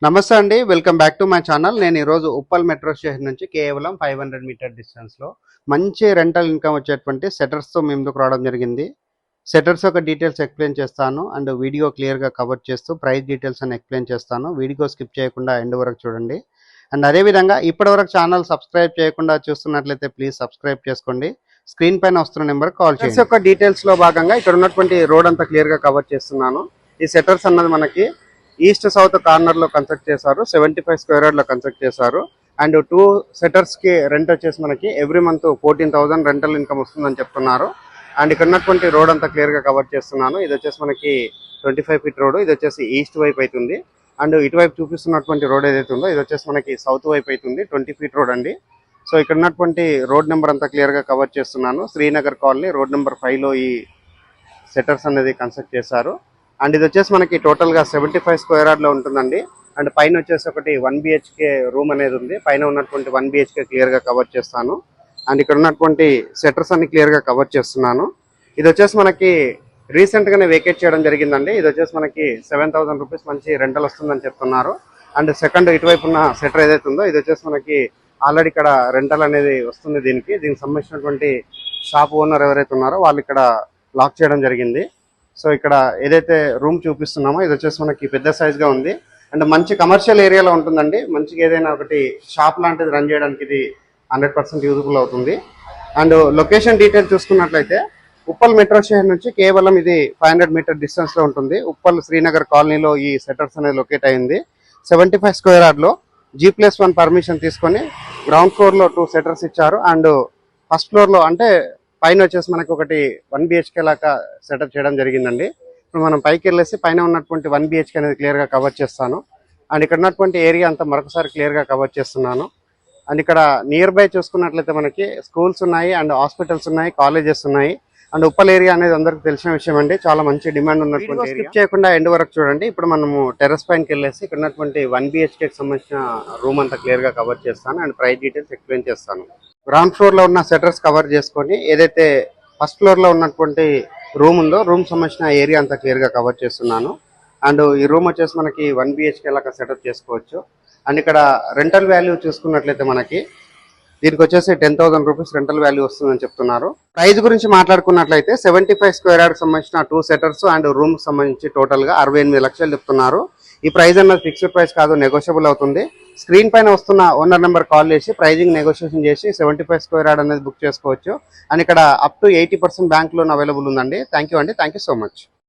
నమస్తే అండి, welcome back to my channel. నేను ఈరోజు ఉప్పల్ మెట్రో స్టేషన్ నుంచి కేవలం 500 మీటర్ డిస్టెన్స్లో మంచి రెంటల్ ఇన్కమ్ వచ్చేటువంటి సెటర్స్తో మేము ముందుకు రావడం జరిగింది. సెటర్స్ యొక్క డీటెయిల్స్ ఎక్స్ప్లెయిన్ చేస్తాను అండ్ వీడియో క్లియర్గా కవర్ చేస్తూ ప్రైస్ డీటెయిల్స్ అని ఎక్స్ప్లెయిన్ చేస్తాను. వీడియో స్కిప్ చేయకుండా ఎండ్ వరకు చూడండి. అండ్ అదేవిధంగా ఇప్పటివరకు ఛానల్ సబ్స్క్రైబ్ చేయకుండా చూస్తున్నట్లయితే ప్లీజ్ సబ్స్క్రైబ్ చేసుకోండి. స్క్రీన్ పైన వస్తున్న నెంబర్ కాల్ చేయండి. యొక్క డీటెయిల్స్లో భాగంగా ఇక్కడ ఉన్నటువంటి రోడ్ అంతా క్లియర్గా కవర్ చేస్తున్నాను. ఈ సెటర్స్ అన్నది మనకి ఈస్ట్ సౌత్ కార్నర్ లో కన్స్ట్రక్ట్ చేశారు. 75 స్క్వేర్ యార్డ్ లో కన్స్ట్రక్ట్ చేశారు. అండ్ 2 సెటర్స్ కి రెంట్ వచ్చేసి మనకి ఎవ్రీ మంత్ 14,000 రెంటల్ ఇన్కమ్ వస్తుందని చెప్తున్నారు. అండ్ ఇక్కడ ఉన్నటువంటి రోడ్ అంతా క్లియర్ గా కవర్ చేస్తున్నాను. ఇది వచ్చేసి మనకి 25 ఫీట్ రోడ్. ఇది వచ్చేసి ఈస్ట్ వైపు అవుతుంది. అండ్ ఇటువైపు చూపిస్తున్నటువంటి రోడ్ ఏదైతే ఉందో ఇది వచ్చేసి మనకి సౌత్ వైపు అవుతుంది. 20 ఫీట్ రోడ్ అండి. సో ఇక్కడ ఉన్నటువంటి రోడ్ నెంబర్ అంతా క్లియర్ గా కవర్ చేస్తున్నాను. శ్రీనగర్ కాలనీ రోడ్ నెంబర్ 5 లో ఈ సెటర్స్ అనేది కన్స్ట్రక్ట్ చేశారు. అండ్ ఇది వచ్చేసి మనకి టోటల్ గా 75 స్క్వేర్ యార్డ్ లో ఉంటుందండి. అండ్ పైన వచ్చేసి ఒకటి 1 బిహెచ్కే రూమ్ అనేది ఉంది. పైన ఉన్నటువంటి 1 బిహెచ్కే క్లియర్ గా కవర్ చేస్తాను. అండ్ ఇక్కడ ఉన్నటువంటి సెటర్స్ అన్ని క్లియర్ గా కవర్ చేస్తున్నాను. ఇది వచ్చేసి మనకి రీసెంట్ గానే వేకేట్ చేయడం జరిగిందండి. ఇది వచ్చేసి మనకి 7,000 రూపీస్ మంచి రెంటల్ వస్తుందని చెప్తున్నారు. అండ్ సెకండ్ ఇటువైపు ఉన్న సెటర్ ఏదైతే ఉందో ఇది వచ్చేసి మనకి ఆల్రెడీ ఇక్కడ రెంటల్ అనేది వస్తుంది. దీనికి సంబంధించినటువంటి షాప్ ఓనర్ ఎవరైతే ఉన్నారో వాళ్ళు ఇక్కడ లాక్ చేయడం జరిగింది. సో ఇక్కడ ఏదైతే రూమ్ చూపిస్తున్నామో ఇది వచ్చేసి మనకి పెద్ద సైజ్ గా ఉంది. అండ్ మంచి కమర్షియల్ ఏరియాలో ఉంటుందండి. మంచిగా ఏదైనా ఒకటి షాప్ లాంటిది రన్ చేయడానికి ఇది 100% యూజ్ఫుల్ అవుతుంది. అండ్ లొకేషన్ డీటెయిల్ చూసుకున్నట్లయితే ఉప్పల్ మెట్రో స్టేషన్ నుంచి కేవలం ఇది 500 మీటర్ డిస్టెన్స్ లో ఉంటుంది. ఉప్పల్ శ్రీనగర్ కాలనీలో ఈ సెటర్స్ అనేది లొకేట్ అయింది. 75 స్క్వేర్ యార్డ్ లో G+1 పర్మిషన్ తీసుకొని గ్రౌండ్ ఫ్లోర్ లో 2 సెటర్స్ ఇచ్చారు. అండ్ ఫస్ట్ ఫ్లోర్ లో అంటే పైన వచ్చేసి మనకి ఒకటి 1 బిహెచ్కే లాగా సెటప్ చేయడం జరిగిందండి. ఇప్పుడు మనం పైకి వెళ్ళేసి పైన ఉన్నటువంటి 1 బిహెచ్కే అనేది క్లియర్ గా కవర్ చేస్తాను. అండ్ ఇక్కడ ఉన్నటువంటి ఏరియా అంతా మరొకసారి క్లియర్ గా కవర్ చేస్తున్నాను. అండ్ ఇక్కడ నియర్ బై చూసుకున్నట్లయితే మనకి స్కూల్స్ ఉన్నాయి, అండ్ హాస్పిటల్స్ ఉన్నాయి, కాలేజెస్ ఉన్నాయి. అండ్ ఉప్పల్ ఏరియా అనేది అందరికి తెలిసిన విషయం అండి. చాలా మంచి డిమాండ్ ఉన్నటువంటి స్కిప్ చేయకుండా ఎండ్ వరకు చూడండి. ఇప్పుడు మనము టెర్రస్ పైనకి వెళ్ళేసి ఇక్కడ ఉన్నటువంటి 1 బిహెచ్కేకి సంబంధించిన రూమ్ అంతా క్లియర్ గా కవర్ చేస్తాను. అండ్ ప్రైస్ డీటెయిల్స్ ఎక్స్ప్లెయిన్ చేస్తాను. గ్రౌండ్ ఫ్లోర్ లో ఉన్న సెటర్స్ కవర్ చేసుకొని ఏదైతే ఫస్ట్ ఫ్లోర్ లో ఉన్నటువంటి రూమ్ ఉందో రూమ్ సంబంధించిన ఏరియా అంతా క్లియర్ గా కవర్ చేస్తున్నాను. అండ్ ఈ రూమ్ వచ్చేసి మనకి 1 బిహెచ్కే లాగా సెటప్ చేసుకోవచ్చు. అండ్ ఇక్కడ రెంటల్ వాల్యూ చూసుకున్నట్లయితే మనకి దీనికి వచ్చేసి 10,000 రూపీస్ రెంటల్ వాల్యూ వస్తుందని చెప్తున్నారు. ప్రైస్ గురించి మాట్లాడుకున్నట్లయితే 75 స్క్వేర్ యార్డ్ సంబంధించిన 2 సెటర్స్ అండ్ రూమ్ సంబంధించి టోటల్ గా 68 లక్షలు చెప్తున్నారు. ఈ ప్రైస్ అన్నది ఫిక్స్డ్ ప్రైస్ కాదు, నెగోషియబుల్ అవుతుంది. స్క్రీన్ పైన వస్తున్న ఓనర్ నెంబర్ కాల్ చేసి ప్రైజింగ్ నెగోషియేషన్ చేసి 75 స్క్వేర్ యార్డ్ అనేది బుక్ చేసుకోవచ్చు. అండ్ ఇక్కడ up to 80% bank loan available ఉందండి. థ్యాంక్ యూ అండి. Thank you so much.